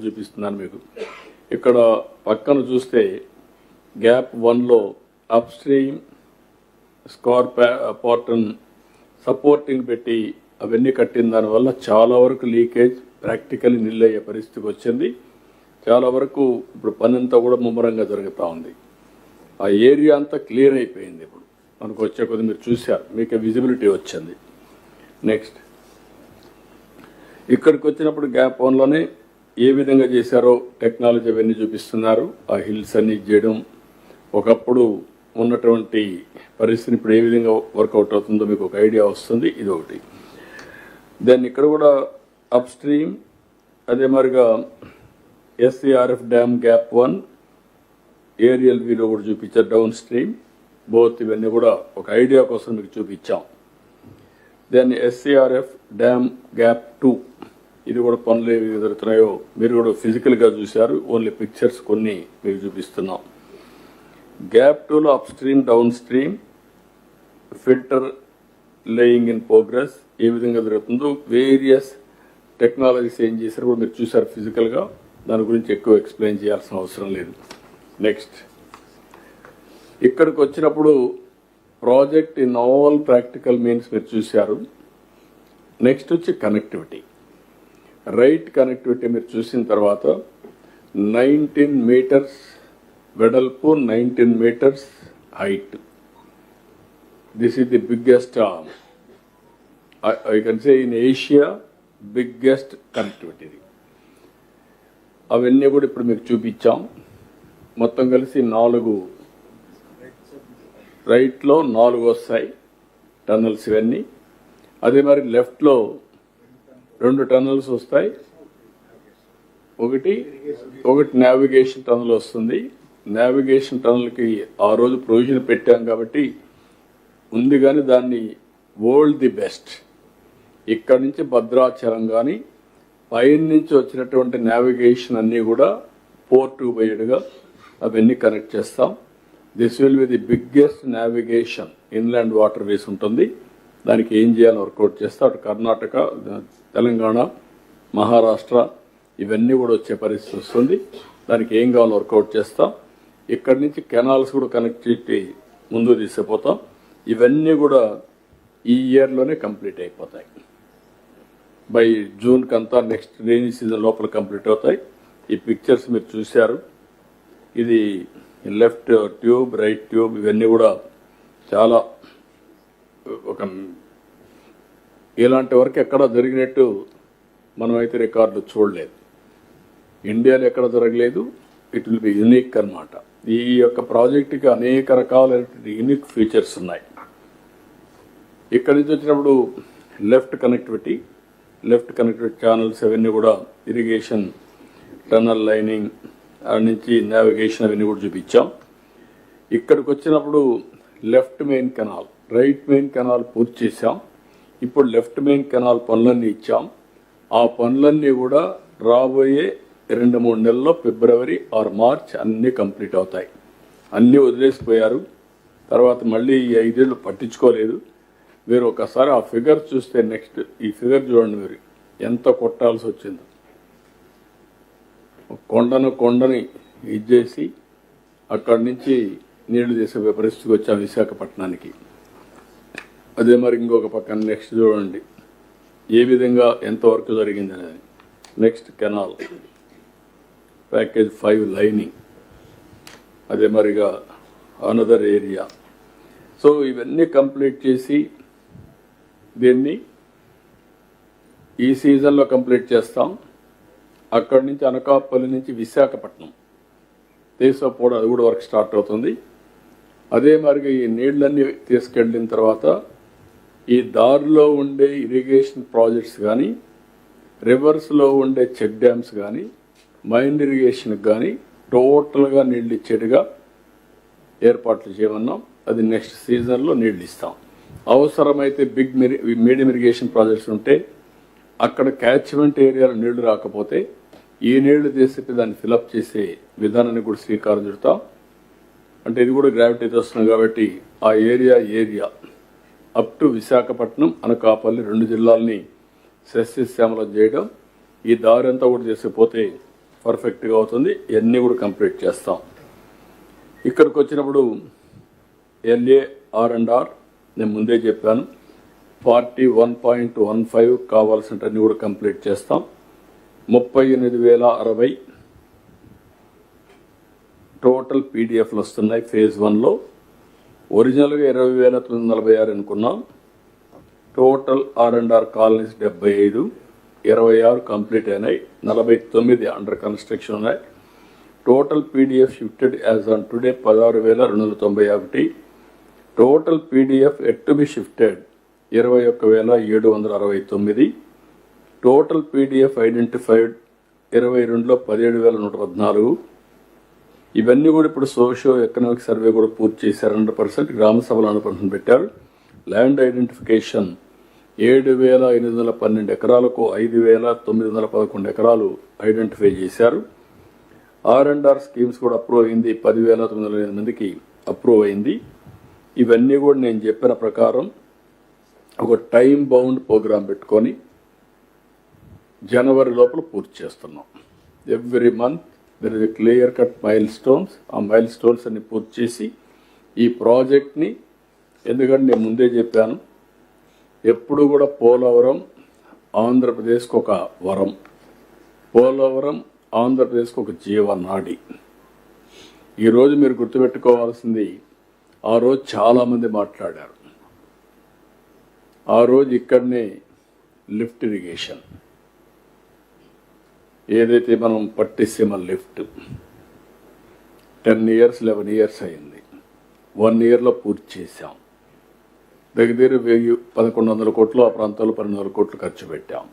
చూపిస్తున్నాను మీకు. ఇక్కడ పక్కన చూస్తే గ్యాప్ 1లో అప్ స్ట్రీమ్ స్కార్ పార్టన్ సపోర్టింగ్ పెట్టి అవన్నీ కట్టిన దానివల్ల చాలా వరకు లీకేజ్ ప్రాక్టికల్లీ నిల్లయ్యే పరిస్థితికి వచ్చింది. చాలా వరకు ఇప్పుడు పని అంతా కూడా ముమ్మరంగా జరుగుతూ ఉంది. ఆ ఏరియా అంతా క్లియర్ అయిపోయింది. ఇప్పుడు మనకు వచ్చే కొద్ది మీరు చూశారు, మీకు విజిబిలిటీ వచ్చింది. నెక్స్ట్ ఇక్కడికి వచ్చినప్పుడు గ్యాప్ 1లోనే ఏ విధంగా చేశారో టెక్నాలజీ అవన్నీ చూపిస్తున్నారు. ఆ హిల్స్ అన్ని చేయడం, ఒకప్పుడు ఉన్నటువంటి పరిస్థితిని ఇప్పుడు ఏ విధంగా వర్కౌట్ అవుతుందో మీకు ఒక ఐడియా వస్తుంది. ఇది ఒకటి. దెన్ ఇక్కడ కూడా అప్ స్ట్రీమ్ అదే మరిగా ఎస్సీఆర్ఎఫ్ డ్యామ్ గ్యాప్ 1 ఏరియల్ వీలో కూడా చూపించారు. డౌన్ స్ట్రీమ్ బోత్ ఇవన్నీ కూడా ఒక ఐడియా కోసం మీకు చూపించాం. దెన్ ఎస్సీఆర్ఎఫ్ డ్యామ్ గ్యాప్ 2 ఇది కూడా పనులు ఏవి జరుగుతున్నాయో మీరు కూడా ఫిజికల్గా చూశారు. ఓన్లీ పిక్చర్స్ కొన్ని మీకు చూపిస్తున్నాం. గ్యాప్ 2లో upstream downstream filter laying in progress ఏ విధంగా జరుగుతుందో వేరియస్ టెక్నాలజీస్ ఏం చేశారు కూడా మీరు చూశారు ఫిజికల్గా. దాని గురించి ఎక్కువ ఎక్స్ప్లెయిన్ చేయాల్సిన అవసరం లేదు. నెక్స్ట్ ఇక్కడికి వచ్చినప్పుడు project in all practical means మీరు చూశారు. నెక్స్ట్ వచ్చి కనెక్టివిటీ, రైట్ కనెక్టివిటీ మీరు చూసిన తర్వాత 19 మీటర్స్ వెడల్పు, 19 metres height. This is the biggest I can say in Asia biggest connectivity. అవన్నీ కూడా ఇప్పుడు మీకు చూపించాం. మొత్తం కలిసి 4 రైట్లో 4 వస్తాయి టన్నల్స్ ఇవన్నీ. అదే మరి లెఫ్ట్లో 2 టన్నల్స్ వస్తాయి. ఒకటి నావిగేషన్ టన్నల్ వస్తుంది. నావిగేషన్ టన్నల్కి ఆ రోజు ప్రొవిజన్ పెట్టాం కాబట్టి ఉంది, కానీ దాన్ని వరల్డ్ ది బెస్ట్. ఇక్కడ నుంచి భద్రాచలం కానీ పైన నుంచి వచ్చినటువంటి నావిగేషన్ అన్నీ కూడా పోర్ట్ పోయేడుగా అవన్నీ కనెక్ట్ చేస్తాం. This will be the biggest navigation inland water ways ఉంటుంది. దానికి ఏం చేయాలని వర్కౌట్ చేస్తాం. అటు కర్ణాటక, తెలంగాణ, మహారాష్ట్ర ఇవన్నీ కూడా వచ్చే పరిస్థితి వస్తుంది. దానికి ఏం కావాలో వర్కౌట్ చేస్తాం. ఇక్కడి నుంచి కెనాల్స్ కూడా కనెక్టివిటీ ముందు తీసుకుపోతాం. ఇవన్నీ కూడా ఈ ఇయర్లోనే కంప్లీట్ అయిపోతాయి. బై జూన్కి అంతా నెక్స్ట్ రైనీ సీజన్ లోపల కంప్లీట్ అవుతాయి. ఈ పిక్చర్స్ మీరు చూశారు. ఇది లెఫ్ట్ ట్యూబ్, రైట్ ట్యూబ్ ఇవన్నీ కూడా చాలా ఒక ఇలాంటి వరకు ఎక్కడ జరిగినట్టు మనమైతే రికార్డులు చూడలేదు. ఇండియాలో ఎక్కడ జరగలేదు. ఇట్ విల్ బి యూనిక్ అన్నమాట. ఈ యొక్క ప్రాజెక్టుకి అనేక రకాలైనటువంటి యూనిక్ ఫీచర్స్ ఉన్నాయి. ఇక్కడి నుంచి వచ్చినప్పుడు లెఫ్ట్ కనెక్టివిటీ ఛానల్స్ అవన్నీ కూడా ఇరిగేషన్, టనల్ లైనింగ్ నుంచి నావిగేషన్ అవన్నీ కూడా చూపించాం. ఇక్కడికి వచ్చినప్పుడు left main canal, right main canal పూర్తి చేశాం. ఇప్పుడు లెఫ్ట్ మెయిన్ కెనాల్ పనులన్నీ ఇచ్చాం. ఆ పనులన్నీ కూడా రాబోయే 2-3 నెలల్లో ఫిబ్రవరి ఆర్ మార్చ్ అన్నీ కంప్లీట్ అవుతాయి. అన్నీ వదిలేసిపోయారు. తర్వాత మళ్ళీ ఈ 5 ఏళ్ళు పట్టించుకోలేదు. మీరు ఒకసారి ఆ ఫిగర్ చూస్తే నెక్స్ట్ ఈ ఫిగర్ చూడండి. మీరు ఎంత కొట్టాల్సి వచ్చిందో. కొండని ఇచ్చేసి అక్కడి నుంచి నీళ్లు తీసే పరిస్థితికి వచ్చాం విశాఖపట్నానికి. అదే మరి ఇంకొక పక్కన నెక్స్ట్ చూడండి ఏ విధంగా ఎంత వర్క్ జరిగింది అనేది. నెక్స్ట్ కెనాల్ ప్యాకేజ్ 5 లైనింగ్, అదే మరిగా అనదర్ ఏరియా. సో ఇవన్నీ కంప్లీట్ చేసి దీన్ని ఈ సీజన్లో కంప్లీట్ చేస్తాం. అక్కడి నుంచి అనకాపల్లి నుంచి విశాఖపట్నం తీసుకుపోవడం అది కూడా వర్క్ స్టార్ట్ అవుతుంది. అదే మరిగా ఈ నీళ్ళన్నీ తీసుకెళ్ళిన తర్వాత ఈ దారిలో ఉండే ఇరిగేషన్ ప్రాజెక్ట్స్ కానీ, రివర్స్లో ఉండే చెక్ డ్యామ్స్ కానీ, మైన్ ఇరిగేషన్కి కానీ టోటల్గా నీళ్ళు ఇచ్చేట్టుగా ఏర్పాట్లు చేయమన్నాం. అది నెక్స్ట్ సీజన్లో నీళ్ళు ఇస్తాం. అవసరమైతే మీడియం ఇరిగేషన్ ప్రాజెక్ట్స్ ఉంటే అక్కడ క్యాచ్మెంట్ ఏరియాలో నీళ్లు రాకపోతే ఈ నీళ్లు తీసి దాన్ని ఫిలప్ చేసే విధానాన్ని కూడా శ్రీకారం చుడతాం. అంటే ఇది కూడా గ్రావిటీతో వస్తుంది కాబట్టి ఆ area up to Visakhapatnam, Anakapalli 2 జిల్లాలని సస్యశ్యామలం చేయడం. ఈ దారి అంతా కూడా చేసిపోతే పర్ఫెక్ట్గా అవుతుంది. ఇవన్నీ కూడా కంప్లీట్ చేస్తాం. ఇక్కడికి వచ్చినప్పుడు LAR&R నేను ముందే చెప్పాను, 41.15 కావాల్సినవన్నీ కూడా కంప్లీట్ చేస్తాం. 38,060 టోటల్ పీడిఎఫ్లు వస్తున్నాయి ఫేజ్ 1లో. ఒరిజినల్గా 20,946 అనుకున్నాం. టోటల్ R&R కాలనీస్ 75, 26 కంప్లీట్ అయినాయి, 49 అండర్ కన్స్ట్రక్షన్ ఉన్నాయి. Total PDF shifted as on today 16,291. Total PDF yet to be shifted 21,769. Total PDF identified 22లో 17,114. ఇవన్నీ కూడా ఇప్పుడు సోషియో ఎకనామిక్ సర్వే కూడా పూర్తి చేశారు. 100%. గ్రామ సభలు 100% పెట్టారు. ల్యాండ్ ఐడెంటిఫికేషన్ 7,812 ఎకరాలకు 5,911 ఎకరాలు ఐడెంటిఫై చేశారు. R&R స్కీమ్స్ కూడా అప్రూవ్ అయింది. 10,908 మందికి అప్రూవ్ అయింది. ఇవన్నీ కూడా నేను చెప్పిన ప్రకారం ఒక టైం బౌండ్ ప్రోగ్రాం పెట్టుకొని జనవరి లోపల పూర్తి చేస్తున్నాం. Every month there is a clear cut mile stones. ఆ మైల్ స్టోన్స్ అన్ని పూర్తి చేసి ఈ ప్రాజెక్ట్ని, ఎందుకంటే నేను ముందే చెప్పాను, ఎప్పుడు కూడా పోలవరం ఆంధ్రప్రదేశ్కి ఒక వరం, పోలవరం ఆంధ్రప్రదేశ్కి ఒక జీవనాడి. ఈరోజు మీరు గుర్తుపెట్టుకోవాల్సింది, ఆ రోజు చాలామంది మాట్లాడారు. ఆ రోజు ఇక్కడనే లిఫ్ట్ ఇరిగేషన్ ఏదైతే మనం పట్టిసీమ లిఫ్ట్ 10 years 11 years అయింది. 1 yearలో పూర్తి చేశాం. దగ్గర 1,100 కోట్లు, ఆ ప్రాంతాల్లో 1200 కోట్లు ఖర్చు పెట్టాం.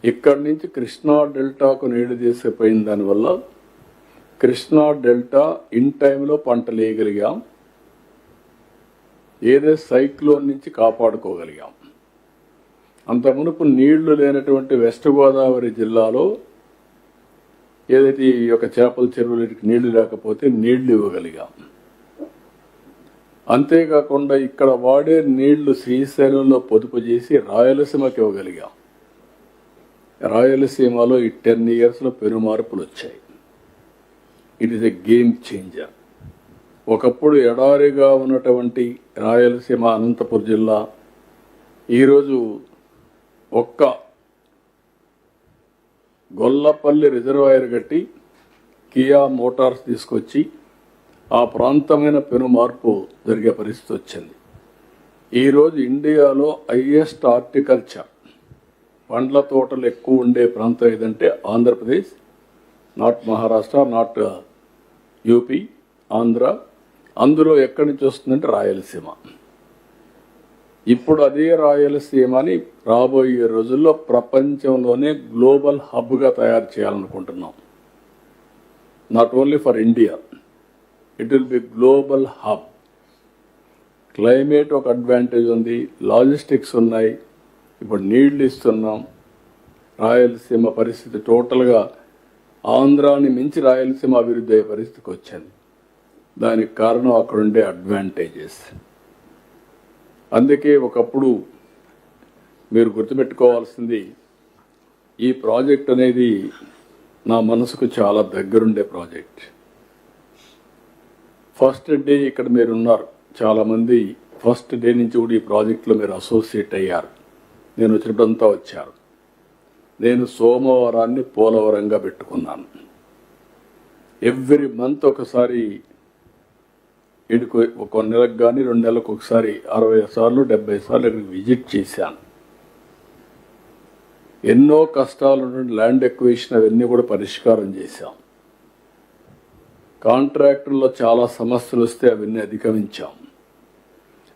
ఇక్కడి నుంచి కృష్ణా డెల్టాకు నీళ్లు తీసిపోయిన దానివల్ల కృష్ణా డెల్టా ఇన్ టైంలో పంటలు వేయగలిగాం. ఏదో సైక్లోన్ నుంచి కాపాడుకోగలిగాం. అంత మునుపు నీళ్లు లేనటువంటి వెస్ట్ గోదావరి జిల్లాలో ఏదైతే ఈ యొక్క చేపల చెరువులకి నీళ్లు లేకపోతే నీళ్లు ఇవ్వగలిగాం. అంతేకాకుండా ఇక్కడ వాడే నీళ్లు శ్రీశైలంలో పొదుపు చేసి రాయలసీమకి ఇవ్వగలిగాం. రాయలసీమలో ఈ 10 yearsలో పెను మార్పులు వచ్చాయి. It is a game changer. ఒకప్పుడు ఎడారిగా ఉన్నటువంటి రాయలసీమ అనంతపురం జిల్లా ఈరోజు ఒక్క గొల్లపల్లి రిజర్వాయర్ కట్టి కియా మోటార్స్ తీసుకొచ్చి ఆ ప్రాంతమైన పెను మార్పు జరిగే పరిస్థితి వచ్చింది. ఈరోజు ఇండియాలో హైయెస్ట్ హార్టికల్చర్ పండ్ల తోటలు ఎక్కువ ఉండే ప్రాంతం ఏదంటే Andhra Pradesh, not Maharashtra, not UP, Andhra. అందులో ఎక్కడి నుంచి వస్తుందంటే రాయలసీమ. ఇప్పుడు అదే రాయలసీమని రాబోయే రోజుల్లో ప్రపంచంలోనే గ్లోబల్ హబ్గా తయారు చేయాలనుకుంటున్నాం. Not only for India, it will be global hub. Climate ఒక అడ్వాంటేజ్ ఉంది, లాజిస్టిక్స్ ఉన్నాయి, ఇప్పుడు నీళ్లు ఇస్తున్నాం. రాయలసీమ పరిస్థితి టోటల్గా ఆంధ్రాని మించి రాయలసీమ అభివృద్ధి అయ్యే పరిస్థితికి వచ్చింది. దానికి కారణం అక్కడుండే అడ్వాంటేజెస్. అందుకే ఒకప్పుడు మీరు గుర్తుపెట్టుకోవాల్సింది, ఈ ప్రాజెక్ట్ అనేది నా మనసుకు చాలా దగ్గరుండే ప్రాజెక్ట్. ఫస్ట్ డే ఇక్కడ మీరు ఉన్నారు చాలామంది, ఫస్ట్ డే నుంచి కూడా ఈ ప్రాజెక్టులో మీరు అసోసియేట్ అయ్యారు. నేను వచ్చినప్పుడంతా వచ్చారు. నేను సోమవారాన్ని పోలవరంగా పెట్టుకున్నాను. ఎవ్రీ మంత్ ఒకసారి ఇటుకు ఒక నెలకు కానీ 2 నెలలకు ఒకసారి 60 సార్లు 70 సార్లు ఇక్కడికి విజిట్ చేశాను. ఎన్నో కష్టాలు ల్యాండ్ ఎక్విజిషన్ అవన్నీ కూడా పరిష్కారం చేశాం. కాంట్రాక్టుల్లో చాలా సమస్యలు వస్తే అవన్నీ అధిగమించాం.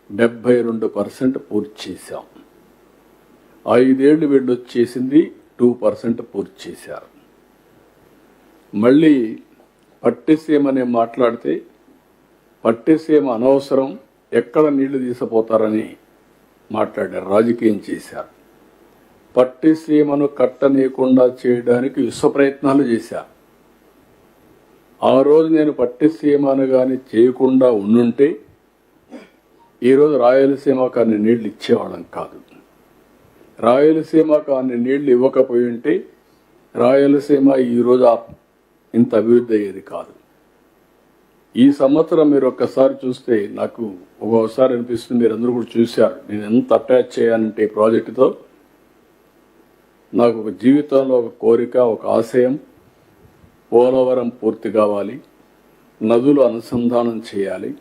72% పూర్తి చేశాం. 5 ఏళ్ళు వీళ్ళు వచ్చేసింది 2% పూర్తి చేశారు. మళ్ళీ పట్టిసీమని మాట్లాడితే పట్టిసీమ అనవసరం, ఎక్కడ నీళ్లు తీసిపోతారని మాట్లాడారు, రాజకీయం చేశారు. పట్టిసీమను కట్టనీయకుండా చేయడానికి విశ్వ ప్రయత్నాలు చేశారు. ఆ రోజు నేను పట్టిసీమను కానీ చేయకుండా ఉండుంటే ఈరోజు రాయలసీమకు అన్ని నీళ్లు ఇచ్చేవాళ్ళం కాదు. రాయలసీమకు అన్ని నీళ్లు ఇవ్వకపోయి ఉంటే రాయలసీమ ఈరోజు ఇంత అభివృద్ధి అయ్యేది కాదు. ఈ సంవత్సరం మీరు ఒక్కసారి చూస్తే నాకు ఒక్కొక్కసారి అనిపిస్తుంది, మీరు అందరూ కూడా చూశారు, నేను ఎంత అటాచ్ చేయాలంటే ఈ ప్రాజెక్టుతో నాకు ఒక జీవితంలో ఒక కోరిక, ఒక ఆశయం, పోలవరం పూర్తి కావాలి, నదులు అనుసంధానం చేయాలి,